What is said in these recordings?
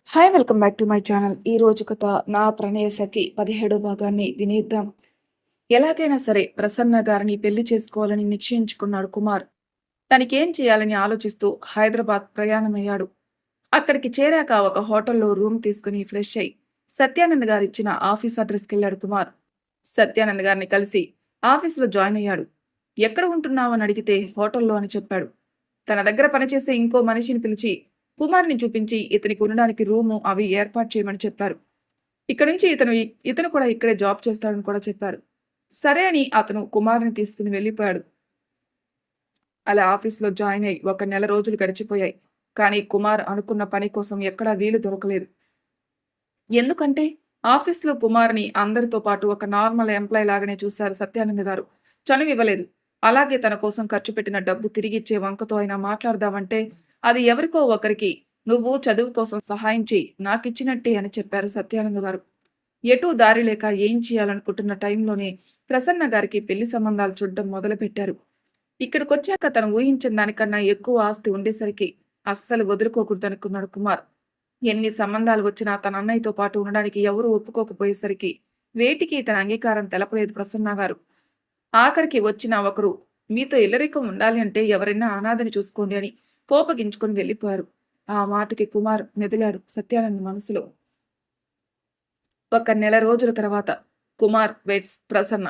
Hi welcome back to my channel. ఈ రోజు కథ నా ప్రణయ సఖి 17వ భాగాన్ని వినేద్దాం. ఎలాగైనా సరే ప్రసన్న గారిని పెళ్లి చేసుకోవాలని నిశ్చయించుకున్నాడు కుమార్. తనకేం చేయాలని ఆలోచిస్తూ హైదరాబాద్ ప్రయాణమయ్యాడు. అక్కడికి చేరాక ఒక హోటల్లో రూమ్ తీసుకుని ఫ్రెష్ అయి సత్యానంద్ గారు ఇచ్చిన ఆఫీస్ అడ్రస్కి వెళ్ళాడు కుమార్. సత్యానంద్ గారిని కలిసి ఆఫీసులో జాయిన్ అయ్యాడు. ఎక్కడ ఉంటున్నావు అని అడిగితే హోటల్లో అని చెప్పాడు. తన దగ్గర పనిచేసే ఇంకో మనిషిని పిలిచి కుమార్ని చూపించి ఇతనికి ఉండడానికి రూము అవి ఏర్పాటు చేయమని చెప్పారు. ఇక్కడ నుంచి ఇతను కూడా ఇక్కడే జాబ్ చేస్తాడని కూడా చెప్పారు. సరే అని అతను కుమార్ని తీసుకుని వెళ్ళిపోయాడు. అలా ఆఫీస్లో జాయిన్ అయి 1 నెల రోజులు గడిచిపోయాయి. కానీ కుమార్ అనుకున్న పని కోసం ఎక్కడా వీలు దొరకలేదు. ఎందుకంటే ఆఫీస్లో కుమార్ని అందరితో పాటు ఒక నార్మల్ ఎంప్లాయ్ లాగానే చూశారు సత్యానంద్ గారు. చనువివ్వలేదు. అలాగే తన కోసం ఖర్చు పెట్టిన డబ్బు తిరిగిచ్చే వంకతో అయినా మాట్లాడదామంటే అది ఎవరికో ఒకరికి నువ్వు చదువు కోసం సహాయం చేయి నాకిచ్చినట్టే అని చెప్పారు సత్యానంద్ గారు. ఎటూ దారి లేక ఏం చేయాలనుకుంటున్న టైంలోనే ప్రసన్న గారికి పెళ్లి సంబంధాలు చూడడం మొదలుపెట్టారు. ఇక్కడికొచ్చాక తను ఊహించిన దానికన్నా ఎక్కువ ఆస్తి ఉండేసరికి అస్సలు వదులుకోకూడదనుకున్నాడు కుమార్. ఎన్ని సంబంధాలు వచ్చినా తన అన్నయ్యతో పాటు ఉండడానికి ఎవరూ ఒప్పుకోకపోయేసరికి వేటికి తన అంగీకారం తెలపలేదు ప్రసన్న గారు. ఆఖరికి వచ్చిన ఒకరు మీతో ఇల్లరికం ఉండాలి అంటే ఎవరైనా అనాథని చూసుకోండి అని కోపగించుకొని వెళ్ళిపోయారు. ఆ మాటకి కుమార్ మెదిలాడు సత్యానంద్ మనసులో. 1 నెల రోజుల తర్వాత కుమార్ వెడ్స్ ప్రసన్న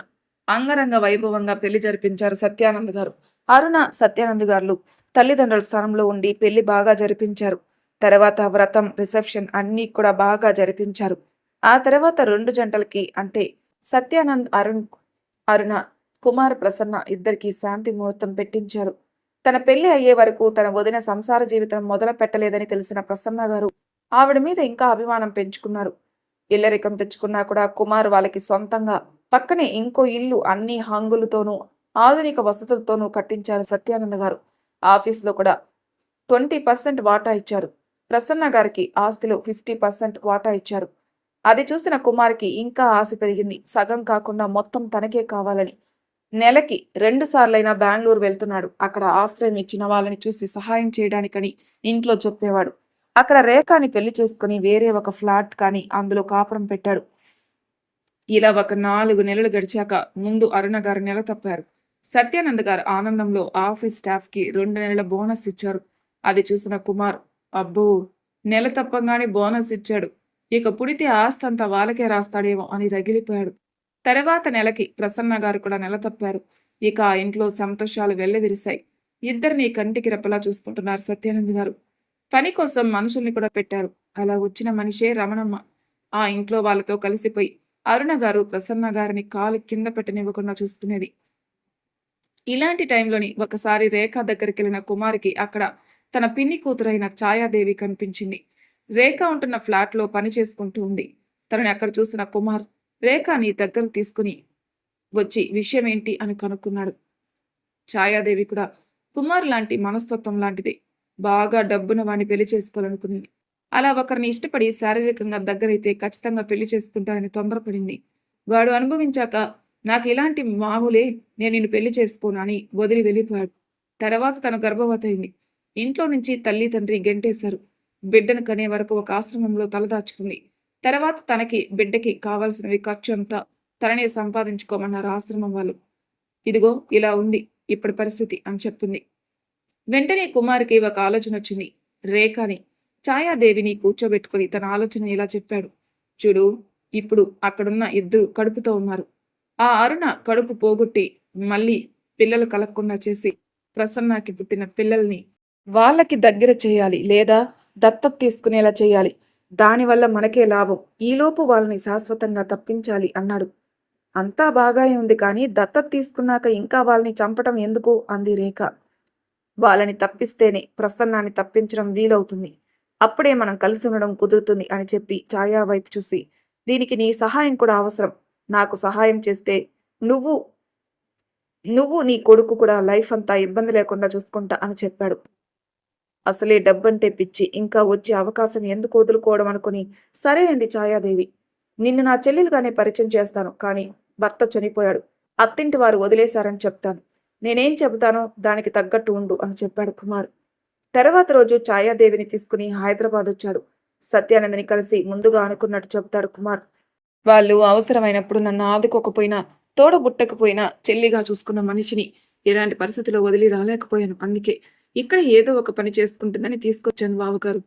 అంగరంగ వైభవంగా పెళ్లి జరిపించారు సత్యానంద్ గారు. అరుణ సత్యానంద్ గారు తల్లిదండ్రుల స్థానంలో ఉండి పెళ్లి బాగా జరిపించారు. తర్వాత వ్రతం రిసెప్షన్ అన్నీ కూడా బాగా జరిపించారు. ఆ తర్వాత 2 జంటలకి అంటే సత్యానంద్ అరుణ కుమార్ ప్రసన్న ఇద్దరికి శాంతి ముహూర్తం పెట్టించారు. తన పెళ్లి అయ్యే వరకు తన వదిన సంసార జీవితం మొదలు పెట్టలేదని తెలిసిన ప్రసన్న గారు ఆవిడ మీద ఇంకా అభిమానం పెంచుకున్నారు. ఇల్లరికం తెచ్చుకున్నా కూడా కుమార్ వాళ్ళకి సొంతంగా పక్కనే ఇంకో ఇల్లు అన్ని హంగులతోనూ ఆధునిక వసతులతోనూ కట్టించారు సత్యానంద గారు. ఆఫీస్లో కూడా 20% వాటా ఇచ్చారు. ప్రసన్న గారికి ఆస్తిలో 50% వాటా ఇచ్చారు. అది చూసిన కుమార్కి ఇంకా ఆశ పెరిగింది. సగం కాకుండా మొత్తం తనకే కావాలని. నెలకి 2 సార్లైనా బెంగళూరు వెళ్తున్నాడు. అక్కడ ఆశ్రయం ఇచ్చిన వాళ్ళని చూసి సహాయం చేయడానికని ఇంట్లో చెప్పేవాడు. అక్కడ రేఖని పెళ్లి చేసుకుని వేరే ఒక ఫ్లాట్ కానీ అందులో కాపురం పెట్టాడు. ఇలా ఒక 4 నెలలు గడిచాక ముందు అరుణ గారు నెల తప్పారు. సత్యానంద్ గారు ఆనందంలో ఆఫీస్ స్టాఫ్కి 2 నెలల బోనస్ ఇచ్చారు. అది చూసిన కుమార్ అబ్బో, నెల తప్పంగానే బోనస్ ఇచ్చాడు, ఇక పుడితే ఆస్తంతా వాళ్ళకే రాస్తాడేమో అని రగిలిపోయాడు. తర్వాత నెలకి ప్రసన్న గారు కూడా నెల తప్పారు. ఇక ఆ ఇంట్లో సంతోషాలు వెల్లవిరిశాయి. ఇద్దరిని కంటికి రెప్పలా చూసుకుంటున్నారు సత్యానంద్ గారు. పని కోసం మనుషుల్ని కూడా పెట్టారు. అలా వచ్చిన మనిషే రమణమ్మ. ఆ ఇంట్లో వాళ్ళతో కలిసిపోయి అరుణ గారు ప్రసన్న గారిని కాలు కింద పెట్టనివ్వకుండా చూసుకునేది. ఇలాంటి టైంలోని ఒకసారి రేఖ దగ్గరికి వెళ్ళిన కుమార్కి అక్కడ తన పిన్ని కూతురైన ఛాయాదేవి కనిపించింది. రేఖ ఉంటున్న ఫ్లాట్లో పని చేసుకుంటూ ఉంది. తనని అక్కడ చూసిన కుమార్ రేఖని దగ్గర తీసుకుని వచ్చి విషయం ఏంటి అని కనుక్కున్నాడు. ఛాయాదేవి కూడా కుమార్ లాంటి మనస్తత్వం లాంటిది. బాగా డబ్బున వాడిని పెళ్లి చేసుకోవాలనుకుంది. అలా ఒకరిని ఇష్టపడి శారీరకంగా దగ్గరైతే ఖచ్చితంగా పెళ్లి చేసుకుంటానని తొందరపడింది. వాడు అనుభవించాక నాకు ఇలాంటి మామూలే, నేను నిన్ను పెళ్లి చేసుకోను అని వదిలి వెళ్ళిపోయాడు. తర్వాత తను గర్భవతి అయింది. ఇంట్లో నుంచి తల్లి తండ్రి గెంటేశారు. బిడ్డను కనే వరకు ఒక ఆశ్రమంలో తలదాచుకుంది. తర్వాత తనకి బిడ్డకి కావాల్సినవి ఖర్చు అంతా తననే సంపాదించుకోమన్నారు ఆశ్రమం వాళ్ళు. ఇదిగో ఇలా ఉంది ఇప్పుడు పరిస్థితి అని చెప్పింది. వెంటనే కుమార్కి ఒక ఆలోచన వచ్చింది. రేఖని ఛాయాదేవిని కూర్చోబెట్టుకుని తన ఆలోచన ఇలా చెప్పాడు. చూడు, ఇప్పుడు అక్కడున్న ఇద్దరు కడుపుతో ఉన్నారు. ఆ అరుణ కడుపు పోగొట్టి మళ్ళీ పిల్లలు కలగకుండా చేసి ప్రసన్నకి పుట్టిన పిల్లల్ని వాళ్ళకి దగ్గర చేయాలి, లేదా దత్తత తీసుకునేలా చేయాలి. దానివల్ల మనకే లాభం. ఈలోపు వాళ్ళని శాశ్వతంగా తప్పించాలి అన్నాడు. అంతా బాగానే ఉంది, కానీ దత్తత తీసుకున్నాక ఇంకా వాళ్ళని చంపటం ఎందుకు అంది రేఖ. వాళ్ళని తప్పిస్తేనే ప్రసన్నాన్ని తప్పించడం వీలవుతుంది. అప్పుడే మనం కలిసి ఉండడం కుదురుతుంది అని చెప్పి ఛాయా వైపు చూసి, దీనికి నీ సహాయం కూడా అవసరం. నాకు సహాయం చేస్తే నువ్వు నీ కొడుకు కూడా లైఫ్ అంతా ఇబ్బంది లేకుండా చూసుకుంటా అని చెప్పాడు. అసలే డబ్బంటే పిచ్చి, ఇంకా వచ్చే అవకాశం ఎందుకు వదులుకోవడం అనుకుని సరే అంది ఛాయాదేవి. నిన్ను నా చెల్లెలుగానే పరిచయం చేస్తాను, కానీ భర్త చనిపోయాడు, అత్తింటి వారు వదిలేశారని చెప్తాను. నేనేం చెబుతానో దానికి తగ్గట్టు ఉండు అని చెప్పాడు కుమార్. తర్వాత రోజు ఛాయాదేవిని తీసుకుని హైదరాబాద్ వచ్చాడు. సత్యానందని కలిసి ముందుగా అనుకున్నట్టు చెబుతాడు కుమార్. వాళ్ళు అవసరమైనప్పుడు నన్ను ఆదుకోకపోయినా, తోడబుట్టకపోయినా చెల్లిగా చూసుకున్న మనిషిని ఇలాంటి పరిస్థితిలో వదిలి రాలేకపోయాను. అందుకే ఇక్కడ ఏదో ఒక పని చేసుకుంటుందని తీసుకొచ్చాను బావగారు.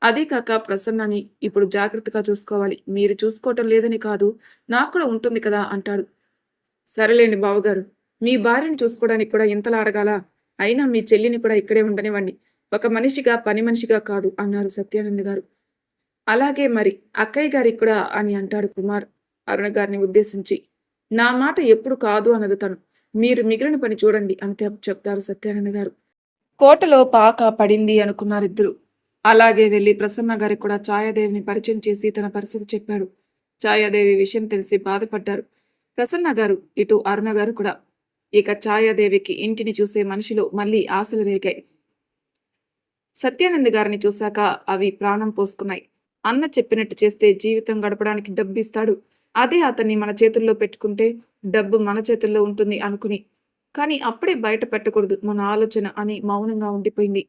అదీ కాక ప్రసన్నని ఇప్పుడు జాగ్రత్తగా చూసుకోవాలి. మీరు చూసుకోవటం లేదని కాదు, నాకు కూడా ఉంటుంది కదా అంటాడు. సరేలేండి బావగారు. మీ భార్యను చూసుకోవడానికి కూడా ఇంతలా అడగాలా? అయినా మీ చెల్లిని కూడా ఇక్కడే ఉండనివ్వండి. ఒక మనిషిగా, పని మనిషిగా కాదు అన్నారు సత్యానంద్ గారు. అలాగే మరి అక్కయ్య గారికి కూడా అని అంటాడు కుమార్ అరుణ గారిని ఉద్దేశించి. నా మాట ఎప్పుడు కాదు అనదు తను. మీరు మిగిలిన పని చూడండి అని చెప్తారు సత్యానంద్ గారు. కోటలో పాక పడింది అనుకున్నారిద్దరు. అలాగే వెళ్లి ప్రసన్న గారికి కూడా ఛాయాదేవిని పరిచయం చేసి తన పరిస్థితి చెప్పాడు. ఛాయాదేవి విషయం తెలిసి బాధపడ్డారు ప్రసన్న గారు, ఇటు అరుణ గారు కూడా. ఇక ఛాయాదేవికి ఇంటిని చూసే మనిషిలో మళ్ళీ ఆశలు రేగాయి. సత్యానంద్ గారిని చూశాక అవి ప్రాణం పోసుకున్నాయి. అన్న చెప్పినట్టు చేస్తే జీవితం గడపడానికి డబ్బిస్తాడు. అదే అతన్ని మన చేతుల్లో పెట్టుకుంటే డబ్బు మన చేతుల్లో ఉంటుంది అనుకుని. కానీ అప్పుడే బయట పెట్టకూడదు మన ఆలోచన అని మౌనంగా ఉండిపోయింది.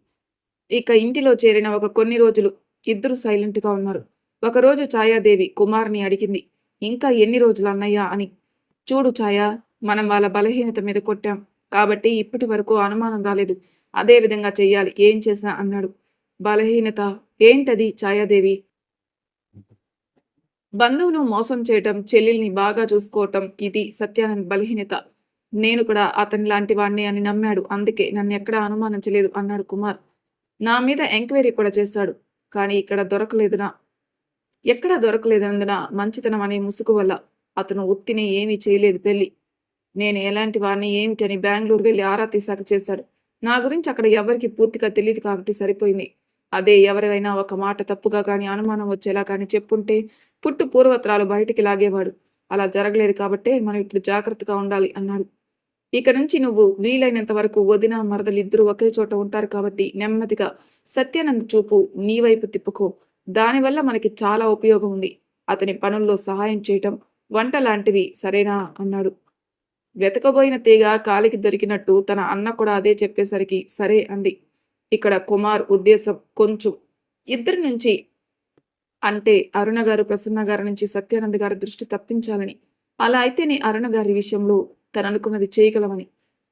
ఇక ఇంటిలో చేరిన ఒక కొన్ని రోజులు ఇద్దరు సైలెంట్గా ఉన్నారు. ఒకరోజు ఛాయాదేవి కుమార్ని అడిగింది, ఇంకా ఎన్ని రోజులు అన్నయ్య అని. చూడు ఛాయా, మనం వాళ్ళ బలహీనత మీద కొట్టాం కాబట్టి ఇప్పటి వరకు అనుమానం రాలేదు. అదే విధంగా చెయ్యాలి ఏం చేసినా అన్నాడు. బలహీనత ఏంటది ఛాయాదేవి? బంధువులు మోసం చేయటం, చెల్లెల్ని బాగా చూసుకోవటం, ఇది సత్యానంద్ బలహీనత. నేను కూడా అతని లాంటి వాణ్ణి అని నమ్మాడు. అందుకే నన్ను ఎక్కడా అనుమానించలేదు అన్నాడు కుమార్. నా మీద ఎంక్వైరీ కూడా చేశాడు. కానీ ఎక్కడా దొరకలేదన్నందున మంచితనం అనే ముసుగు వల్ల అతను ఉత్తిని ఏమీ చేయలేదు పెళ్లి. నేను ఎలాంటి వాడిని ఏమిటని బెంగళూరు వెళ్ళి ఆరా తీశాక చేశాడు. నా గురించి అక్కడ ఎవరికి పూర్తిగా తెలియదు కాబట్టి సరిపోయింది. అదే ఎవరైనా ఒక మాట తప్పుగా కానీ అనుమానం వచ్చేలా కానీ చెప్పుంటే పుట్టు పూర్వత్రాలు బయటికి లాగేవాడు. అలా జరగలేదు కాబట్టే మనం ఇప్పుడు జాగ్రత్తగా ఉండాలి అన్నాడు. ఇక నుంచి నువ్వు వీలైనంత వరకు వదిన మరదలు ఇద్దరు ఒకే చోట ఉంటారు కాబట్టి నెమ్మదిగా సత్యానంద్ చూపు నీ వైపు తిప్పుకో. దానివల్ల మనకి చాలా ఉపయోగం ఉంది. అతని పనుల్లో సహాయం చేయటం, వంట లాంటివి, సరేనా అన్నాడు. వెతకబోయిన తీగ కాలికి దొరికినట్టు తన అన్న కూడా అదే చెప్పేసరికి సరే అంది. ఇక్కడ కుమార్ ఉద్దేశం కొంచెం ఇద్దరి నుంచి, అంటే అరుణ గారు ప్రసన్న గారి నుంచి సత్యానంద్ గారి దృష్టి తప్పించాలని. అలా అయితేనే అరుణ గారి విషయంలో తను అనుకున్నది చేయగలమని.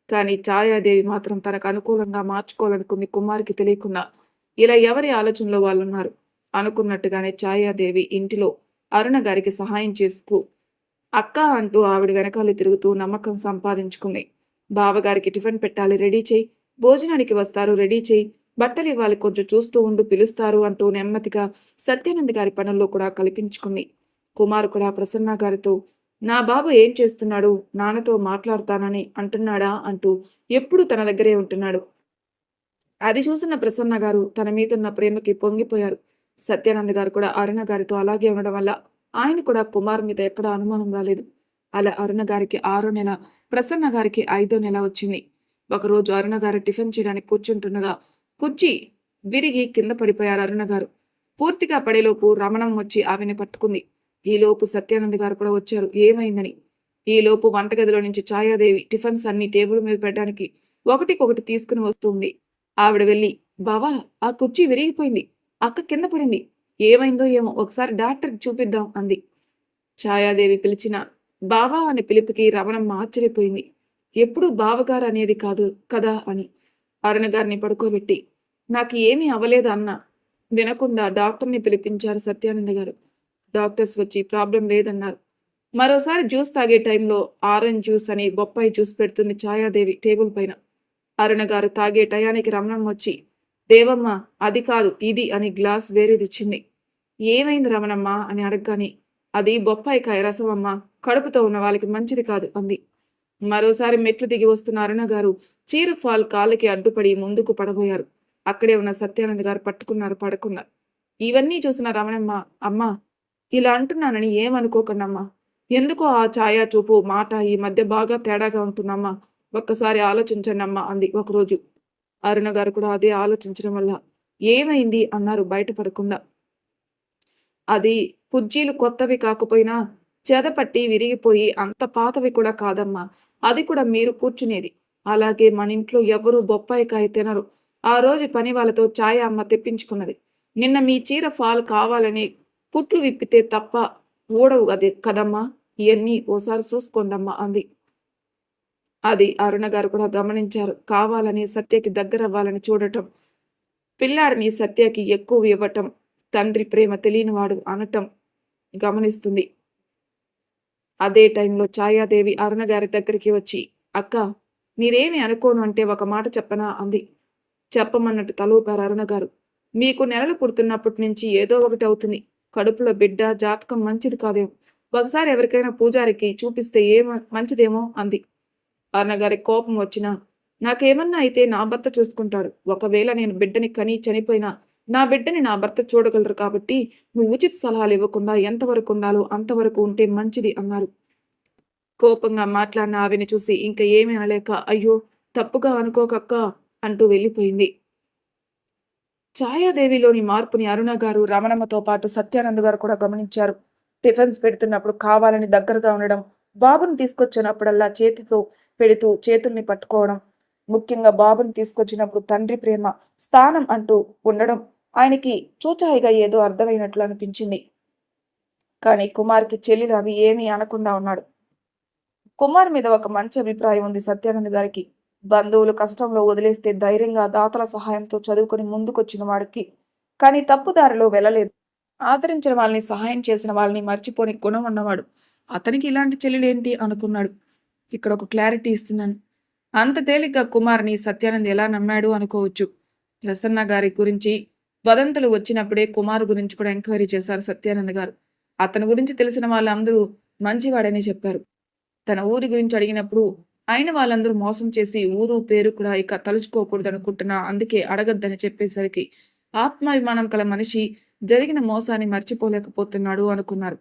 కానీ ఛాయాదేవి మాత్రం తనకు అనుకూలంగా మార్చుకోవాలనుకుంది కుమార్కి తెలియకుండా. ఇలా ఎవరి ఆలోచనలో వాళ్ళున్నారు. అనుకున్నట్టుగానే ఛాయాదేవి ఇంటిలో అరుణ గారికి సహాయం చేస్తూ అక్క అంటూ ఆవిడ వెనకాల తిరుగుతూ నమ్మకం సంపాదించుకుంది. బావగారికి టిఫిన్ పెట్టాలి, రెడీ చేయి. భోజనానికి వస్తారు, రెడీ చేయి. బట్టలు ఇవ్వాలి, కొంచెం చూస్తూ ఉండు, పిలుస్తారు అంటూ నెమ్మదిగా సత్యానంద్ గారి పనుల్లో కూడా కల్పించుకుంది. కుమార్ కూడా ప్రసన్న గారితో నా బాబు ఏం చేస్తున్నాడు, నాన్నతో మాట్లాడతానని అంటున్నాడా అంటూ ఎప్పుడూ తన దగ్గరే ఉంటున్నాడు. అది చూసిన ప్రసన్న గారు తన మీదున్న ప్రేమకి పొంగిపోయారు. సత్యానంద్ గారు కూడా అరుణ గారితో అలాగే ఉండడం వల్ల ఆయన కూడా కుమార్ మీద ఎక్కడ అనుమానం రాలేదు. అలా అరుణ గారికి 6వ నెల, ప్రసన్న గారికి 5వ నెల వచ్చింది. ఒకరోజు అరుణ గారు టిఫిన్ చేయడానికి కూర్చుంటుండగా కుర్చీ విరిగి కింద పడిపోయారు అరుణ గారు. పూర్తిగా పడేలోపు రమణం వచ్చి ఆమెను పట్టుకుంది. ఈలోపు సత్యానంద్ గారు కూడా వచ్చారు ఏమైందని. ఈలోపు వంటగదిలో నుంచి ఛాయాదేవి టిఫిన్స్ అన్ని టేబుల్ మీద పెట్టడానికి ఒకటికొకటి తీసుకుని వస్తుంది. ఆవిడ వెళ్ళి, బావా ఆ కుర్చీ విరిగిపోయింది, అక్క కింద పడింది, ఏమైందో ఏమో ఒకసారి డాక్టర్కి చూపిద్దాం అంది. ఛాయాదేవి పిలిచిన బావా అనే పిలుపుకి రమణమ్మ ఆశ్చర్యపోయింది. ఎప్పుడూ బావగారు అనేది కాదు కదా అని. అరుణ గారిని పడుకోబెట్టి నాకు ఏమీ అవ్వలేదు అన్న వినకుండా డాక్టర్ని పిలిపించారు సత్యానంద్ గారు. డాక్టర్స్ వచ్చి ప్రాబ్లం లేదన్నారు. మరోసారి జ్యూస్ తాగే టైంలో ఆరెంజ్ జ్యూస్ అని బొప్పాయి జ్యూస్ పెడుతుంది ఛాయాదేవి టేబుల్ పైన. అరుణ గారు తాగే టయానికి రమణమ్మ వచ్చి దేవమ్మ అది కాదు ఇది అని గ్లాస్ వేరేదిచ్చింది. ఏమైంది రమణమ్మ అని అడగగానే అది బొప్పాయికాయ రసం అమ్మ, కడుపుతో ఉన్న వాళ్ళకి మంచిది కాదు అంది. మరోసారి మెట్లు దిగి వస్తున్న అరుణ గారు చీర ఫాల్ కాళ్ళకి అడ్డుపడి ముందుకు పడబోయారు. అక్కడే ఉన్న సత్యానంద్ గారు పట్టుకున్నారు పడకుండా. ఇవన్నీ చూసిన రమణమ్మ అమ్మా ఇలా అంటున్నానని ఏమనుకోకండమ్మా, ఎందుకో ఆ ఛాయా చూపు మాట ఈ మధ్య బాగా తేడాగా ఉంటుందమ్మా, ఒక్కసారి ఆలోచించండి అమ్మా అంది ఒకరోజు. అరుణ గారు కూడా అదే ఆలోచించడం వల్ల ఏమైంది అన్నారు బయటపడకుండా. అది కుర్చీలు కొత్తవి కాకపోయినా చెదపట్టి విరిగిపోయి అంత పాతవి కూడా కాదమ్మా, అది కూడా మీరు కూర్చునేది. అలాగే మన ఇంట్లో ఎవరూ బొప్పాయికాయ తినరు. ఆ రోజు పని వాళ్ళతో ఛాయ అమ్మ తెప్పించుకున్నది. నిన్న మీ చీర ఫాల్ కావాలని కుట్లు విప్పితే తప్ప ఊడవు అది కదమ్మా, ఇవన్నీ ఓసారి చూసుకోండమ్మా అంది. అది అరుణ గారు కూడా గమనించారు. కావాలని సత్యకి దగ్గరవ్వాలని చూడటం, పిల్లాడిని సత్యకి ఎక్కువ ఇవ్వటం, తండ్రి ప్రేమ తెలియనివాడు అనటం గమనిస్తుంది. అదే టైంలో ఛాయాదేవి అరుణ గారి దగ్గరికి వచ్చి, అక్క, మీరేమి అనుకోను అంటే ఒక మాట చెప్పనా అంది. చెప్పమన్నట్టు తలూపారు అరుణ గారు. మీకు నెలలు పుడుతున్నప్పటి నుంచి ఏదో ఒకటి అవుతుంది. కడుపులో బిడ్డ జాతకం మంచిది కాదేమో. ఒకసారి ఎవరికైనా పూజారికి చూపిస్తే మంచిదేమో అంది. అరుణగారికి కోపం వచ్చినా, నాకేమన్నా అయితే నా భర్త చూసుకుంటాడు. ఒకవేళ నేను బిడ్డని కని చనిపోయినా నా బిడ్డని నా భర్త చూడగలరు కాబట్టి నువ్వు ఉచిత సలహాలు ఇవ్వకుండా ఎంతవరకు ఉండాలో అంతవరకు ఉంటే మంచిది అన్నారు. కోపంగా మాట్లాడిన ఆవిని చూసి ఇంక ఏమీ అనలేక, అయ్యో తప్పుగా అనుకోకక్క అంటూ వెళ్ళిపోయింది. ఛాయాదేవిలోని మార్పుని అరుణ గారు, రమణమ్మతో పాటు సత్యానంద్ గారు కూడా గమనించారు. టిఫిన్స్ పెడుతున్నప్పుడు కావాలని దగ్గరగా ఉండడం, బాబుని తీసుకొచ్చినప్పుడల్లా చేతితో పెడుతూ చేతుల్ని పట్టుకోవడం, ముఖ్యంగా బాబుని తీసుకొచ్చినప్పుడు తండ్రి ప్రేమ స్థానం అంటూ ఉండడం ఆయనకి చూచాయిగా ఏదో అర్థమైనట్లు అనిపించింది. కానీ కుమార్కి చెల్లెలు అవి ఏమీ అనకుండా ఉన్నాడు. కుమార్ మీద ఒక మంచి అభిప్రాయం ఉంది సత్యానంద్ గారికి. బంధువులు కష్టంలో వదిలేస్తే ధైర్యంగా దాతల సహాయంతో చదువుకొని ముందుకొచ్చిన వాడికి, కానీ తప్పుదారిలో వెళ్ళలేదు. ఆదరించిన వాళ్ళని, సహాయం చేసిన వాళ్ళని మర్చిపోని గుణం ఉన్నవాడు. అతనికి ఇలాంటి చెల్లెలేంటి అనుకున్నాడు. ఇక్కడ ఒక క్లారిటీ ఇస్తున్నాను. అంత తేలిగ్గా కుమార్ని సత్యానంద్ ఎలా నమ్మాడు అనుకోవచ్చు. ప్రసన్న గారి గురించి వదంతులు వచ్చినప్పుడే కుమార్ గురించి కూడా ఎంక్వైరీ చేశారు సత్యానంద్ గారు. అతని గురించి తెలిసిన వాళ్ళందరూ మంచివాడని చెప్పారు. తన ఊరి గురించి అడిగినప్పుడు అయిన వాళ్ళందరూ మోసం చేసి ఊరు పేరు కూడా ఇక తలుచుకోకూడదు అనుకుంటున్నా, అందుకే అడగద్దని చెప్పేసరికి ఆత్మాభిమానం కల మనిషి జరిగిన మోసాన్ని మర్చిపోలేకపోతున్నాడు అనుకున్నారు.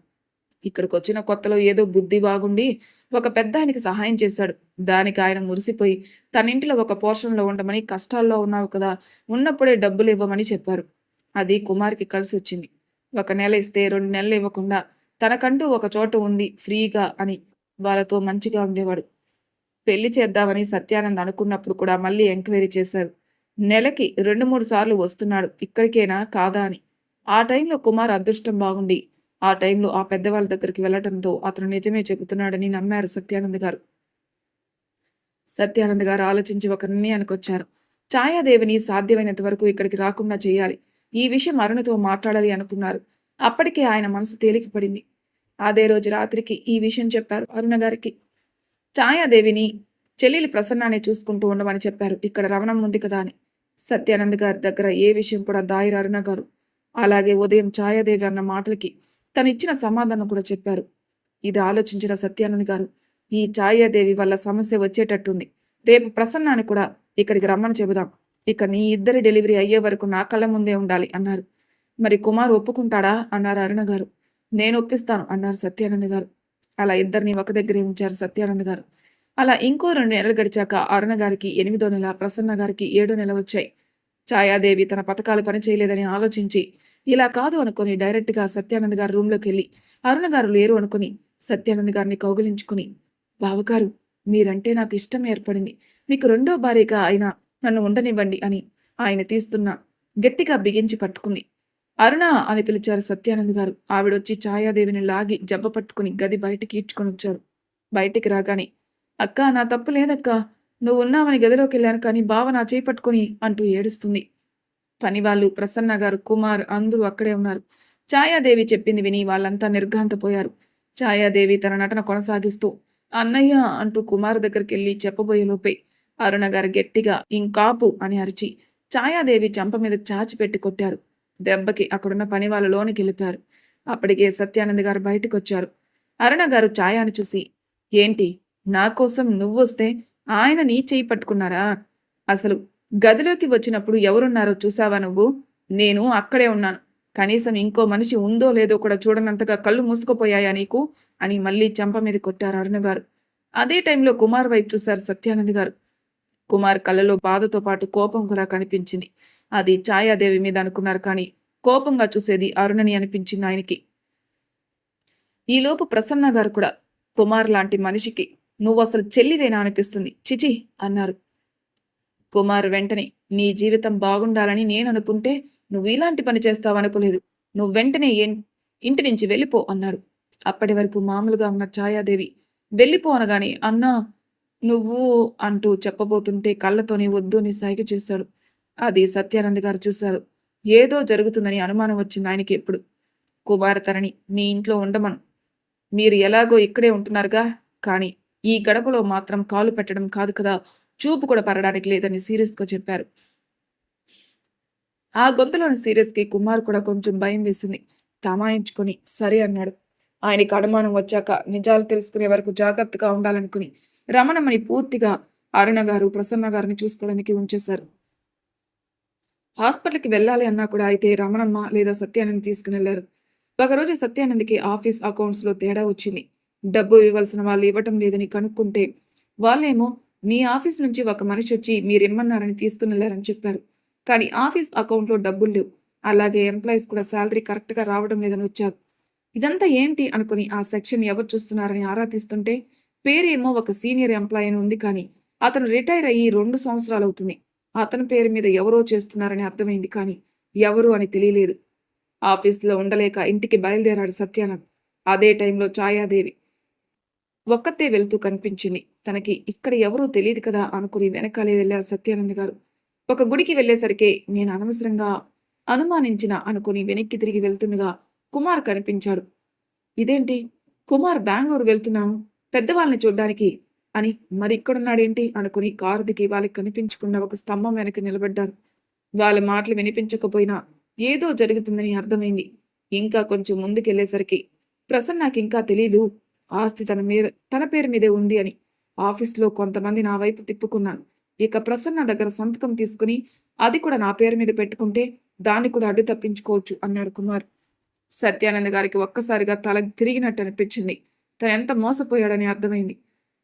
ఇక్కడికి వచ్చిన కొత్తలో ఏదో బుద్ధి బాగుండి ఒక పెద్ద ఆయనకి సహాయం చేశాడు. దానికి ఆయన మురిసిపోయి తన ఇంటిలో ఒక పోర్షన్లో ఉండమని, కష్టాల్లో ఉన్నావు కదా ఉన్నప్పుడే డబ్బులు ఇవ్వమని చెప్పారు. అది కుమార్కి కలిసి వచ్చింది. 1 నెల ఇస్తే 2 నెలలు ఇవ్వకుండా తనకంటూ ఒక చోట ఉంది ఫ్రీగా అని వాళ్ళతో మంచిగా ఉండేవాడు. పెళ్లి చేద్దామని సత్యానంద్ అనుకున్నప్పుడు కూడా మళ్ళీ ఎంక్వైరీ చేశారు. నెలకి 2-3 సార్లు వస్తున్నాడు, ఇక్కడికేనా కాదా అని. ఆ టైంలో కుమార్ అదృష్టం బాగుండి ఆ టైంలో ఆ పెద్దవాళ్ళ దగ్గరికి వెళ్లటంతో అతను నిజమే చెబుతున్నాడని నమ్మారు సత్యానంద్ గారు. సత్యానంద్ గారు ఆలోచించి ఒక నిర్ణయానికి వచ్చారు. ఛాయాదేవిని సాధ్యమైనంత వరకు ఇక్కడికి రాకుండా చేయాలి. ఈ విషయం అరుణతో మాట్లాడాలి అనుకున్నారు. అప్పటికే ఆయన మనసు తేలికపడింది. అదే రోజు రాత్రికి ఈ విషయం చెప్పారు అరుణ గారికి. ఛాయాదేవిని చెల్లెలి ప్రసన్నాన్ని చూసుకుంటూ ఉండమని చెప్పారు. ఇక్కడ రవణం ఉంది కదా అని. సత్యానంద్ గారి దగ్గర ఏ విషయం కూడా దాయిర అరుణ గారు. అలాగే ఉదయం ఛాయాదేవి అన్న మాటలకి తను ఇచ్చిన సమాధానం కూడా చెప్పారు. ఇది ఆలోచించిన సత్యానంద్ గారు, ఈ ఛాయాదేవి వల్ల సమస్య వచ్చేటట్టుంది. రేపు ప్రసన్నాన్ని కూడా ఇక్కడికి రమ్మని చెబుదాం. ఇక నీ ఇద్దరి డెలివరీ అయ్యే వరకు నా కళ్ళ ముందే ఉండాలి అన్నారు. మరి కుమార్ ఒప్పుకుంటాడా అన్నారు అరుణ గారు. నేను ఒప్పిస్తాను అన్నారు సత్యానంద్ గారు. అలా ఇద్దరిని ఒక దగ్గరే ఉంచారు సత్యానంద్ గారు. అలా ఇంకో 2 నెలలు గడిచాక అరుణ గారికి 8వ నెల, ప్రసన్న గారికి 7వ నెల వచ్చాయి. ఛాయాదేవి తన పథకాలు పనిచేయలేదని ఆలోచించి ఇలా కాదు అనుకుని డైరెక్ట్గా సత్యానంద్ గారి రూమ్లోకి వెళ్ళి అరుణ గారు లేరు అనుకుని సత్యానంద్ గారిని కౌగిలించుకుని, బావగారు, మీరంటే నాకు ఇష్టం ఏర్పడింది. మీకు 2వ భార్యగా అయినా నన్ను ఉండనివ్వండి అని ఆయన తీస్తున్న గట్టిగా బిగించి పట్టుకుంది. అరుణ అని పిలిచారు సత్యానంద్ గారు. ఆవిడొచ్చి ఛాయాదేవిని లాగి జబ్బ పట్టుకుని గది బయటికి ఈడ్చుకొని వచ్చారు. బయటికి రాగానే, అక్క, నా తప్పు లేదక్కా, నువ్వు ఉన్నావని గదిలోకి వెళ్ళాను, కానీ బావ నా చేయి పట్టుకుని అంటూ ఏడుస్తుంది. పనివాళ్ళు, ప్రసన్న గారు, కుమార్ అందరూ అక్కడే ఉన్నారు. ఛాయాదేవి చెప్పింది విని వాళ్ళంతా నిర్ఘాంతపోయారు. ఛాయాదేవి తన నటన కొనసాగిస్తూ అన్నయ్య అంటూ కుమార్ దగ్గరికి వెళ్ళి చెప్పబోయే లోపే అరుణ గారు గట్టిగా ఇంకాపు అని అరిచి ఛాయాదేవి చెంప మీద చాచి పెట్టి కొట్టారు. దెబ్బకి అక్కడున్న పని వాళ్ళు లోనికి వెళ్ళిపారు. అప్పటికే సత్యానంద్ గారు బయటకు వచ్చారు. అరుణ గారు ఛాయాను చూసి, ఏంటి, నా కోసం నువ్వొస్తే ఆయన నీ చేయి పట్టుకున్నారా? అసలు గదిలోకి వచ్చినప్పుడు ఎవరున్నారో చూసావా నువ్వు? నేను అక్కడే ఉన్నాను. కనీసం ఇంకో మనిషి ఉందో లేదో కూడా చూడనంతగా కళ్ళు మూసుకుపోయాయా నీకు అని మళ్ళీ చెంప మీద కొట్టారు అరుణ గారు. అదే టైంలో కుమార్ వైపు చూశారు సత్యానంద్ గారు. కుమార్ కళ్ళలో బాధతో పాటు కోపం కూడా కనిపించింది. అది ఛాయాదేవి మీద అనుకున్నారు, కానీ కోపంగా చూసేది అరుణని అనిపించింది ఆయనకి. ఈలోపు ప్రసన్న గారు కూడా, కుమార్ లాంటి మనిషికి నువ్వు అసలు చెల్లివేనా అనిపిస్తుంది, చిచి అన్నారు. కుమార్ వెంటనే, నీ జీవితం బాగుండాలని నేననుకుంటే నువ్వు ఇలాంటి పని చేస్తావనుకోలేదు. నువ్వు వెంటనే ఇంటి నుంచి వెళ్ళిపో అన్నాడు. అప్పటి వరకు మామూలుగా ఉన్న ఛాయాదేవి వెళ్ళిపో అనగానే అన్నా నువ్వు అంటూ చెప్పబోతుంటే కళ్ళతోనే వద్దు అని సైగ చేశాడు. అది సత్యానంద్ గారు చూశారు. ఏదో జరుగుతుందని అనుమానం వచ్చింది ఆయనకి ఎప్పుడు. కుమారతనని మీ ఇంట్లో ఉండమను. మీరు ఎలాగో ఇక్కడే ఉంటున్నారుగా, కానీ ఈ గడపలో మాత్రం కాలు పెట్టడం కాదు కదా, చూపు కూడా పడడానికి లేదని సీరియస్‌గా చెప్పారు. ఆ గొంతులోని సీరియస్‌కి కుమార్ కూడా కొంచెం భయం వేసింది. తమాయించుకొని సరే అన్నాడు. ఆయనకి అనుమానం వచ్చాక నిజాలు తెలుసుకునే వరకు జాగ్రత్తగా ఉండాలనుకుని రమణమ్మని పూర్తిగా అరుణ గారు, ప్రసన్న గారిని చూసుకోవడానికి ఉంచేశారు. హాస్పిటల్‌కి వెళ్ళాలి అన్నా కూడా అయితే రమణమ్మ లేదా సత్యానంద్ తీసుకునెళ్లారు. ఒకరోజు సత్యానంద్‌కి ఆఫీస్ అకౌంట్స్‌లో తేడా వచ్చింది. డబ్బు ఇవ్వాల్సిన వాళ్ళు ఇవ్వటం లేదని కనుక్కుంటే వాళ్ళేమో మీ ఆఫీస్ నుంచి ఒక మనిషి వచ్చి మీరిమ్మన్నారని తీసుకునెళ్లారని చెప్పారు. కానీ ఆఫీస్ అకౌంట్‌లో డబ్బులు లేవు. అలాగే ఎంప్లాయీస్ కూడా సాలరీ కరెక్ట్‌గా రావడం లేదని వచ్చారు. ఇదంతా ఏంటి అనుకుని ఆ సెక్షన్ ఎవరు చూస్తున్నారని ఆరా తీస్తుంటే పేరేమో ఒక సీనియర్ ఎంప్లాయీ అని ఉంది, కానీ అతను రిటైర్ అయ్యి 2 సంవత్సరాలవుతుంది. అతని పేరు మీద ఎవరో చేస్తున్నారని అర్థమైంది, కానీ ఎవరు అని తెలియలేదు. ఆఫీస్‌లో ఉండలేక ఇంటికి బయలుదేరాడు సత్యానంద్. అదే టైంలో ఛాయాదేవి ఒక్కతే వెళ్తూ కనిపించింది. తనకి ఇక్కడ ఎవరూ తెలీదు కదా అనుకుని వెనకాలే వెళ్లారు సత్యానంద్ గారు. ఒక గుడికి వెళ్ళేసరికే నేను అనవసరంగా అనుమానించిన అనుకుని వెనక్కి తిరిగి వెళ్తుండగా కుమార్ కనిపించాడు. ఇదేంటి, కుమార్ బెంగుళూరు వెళ్తున్నాను పెద్దవాళ్ళని చూడ్డానికి అని మరిక్కడున్నాడేంటి అనుకుని కారు దిగి వాళ్ళకి కనిపించకుండా ఒక స్తంభం వెనక నిలబడ్డారు. వాళ్ళ మాటలు వినిపించకపోయినా ఏదో జరుగుతుందని అర్థమైంది. ఇంకా కొంచెం ముందుకెళ్లేసరికి ప్రసన్నకింకా తెలీదు ఆస్తి తన పేరు మీదే ఉంది అని. ఆఫీస్లో కొంతమంది నా వైపు తిప్పుకున్నాను. ఇక ప్రసన్న దగ్గర సంతకం తీసుకుని అది కూడా నా పేరు మీద పెట్టుకుంటే దాన్ని కూడా అడ్డు తప్పించుకోవచ్చు అన్నాడు కుమార్. సత్యానంద్ గారికి ఒక్కసారిగా తల తిరిగినట్టు అనిపించింది. తనెంత మోసపోయాడని అర్థమైంది.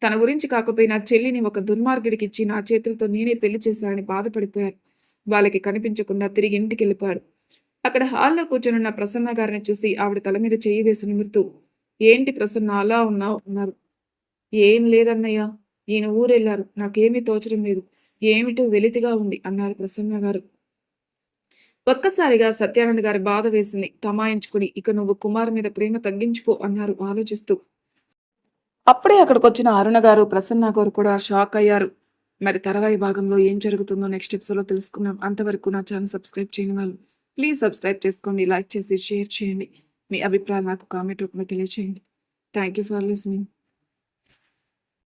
తన గురించి కాకపోయినా చెల్లిని ఒక దుర్మార్గుడికిచ్చి నా చేతులతో నేనే పెళ్లి చేశానని బాధపడిపోయారు. వాళ్ళకి కనిపించకుండా తిరిగి ఇంటికి వెళ్ళిపోయాడు. అక్కడ హాల్లో కూర్చొనున్న ప్రసన్న గారిని చూసి ఆవిడ తల మీద చెయ్యి వేసి నిమురుతూ, ఏంటి ప్రసన్న అలా ఉన్నావు అన్నారు. ఏం లేదన్నయ్య, ఈయన ఊరెళ్ళారు. నాకేమీ తోచడం లేదు. ఏమిటో వెలితిగా ఉంది అన్నారు ప్రసన్న గారు. ఒక్కసారిగా సత్యానంద్ గారి బాధ వేసింది. తమాయించుకుని ఇక నువ్వు కుమార్ మీద ప్రేమ తగ్గించుకో అన్నారు ఆలోచిస్తూ. అప్పుడే అక్కడికొచ్చిన అరుణ గారు, ప్రసన్న గారు కూడా షాక్ అయ్యారు. మరి తర్వాయి భాగంలో ఏం జరుగుతుందో నెక్స్ట్ ఎపిసోడ్‌లో తెలుసుకుందాం. అంతవరకు నా ఛానల్ సబ్స్క్రైబ్ చేయని వాళ్ళు ప్లీజ్ సబ్స్క్రైబ్ చేసుకోండి, లైక్ చేసి షేర్ చేయండి. మీ అభిప్రాయాలు నాకు కామెంట్ రూపంలో తెలియజేయండి. Thank you for listening.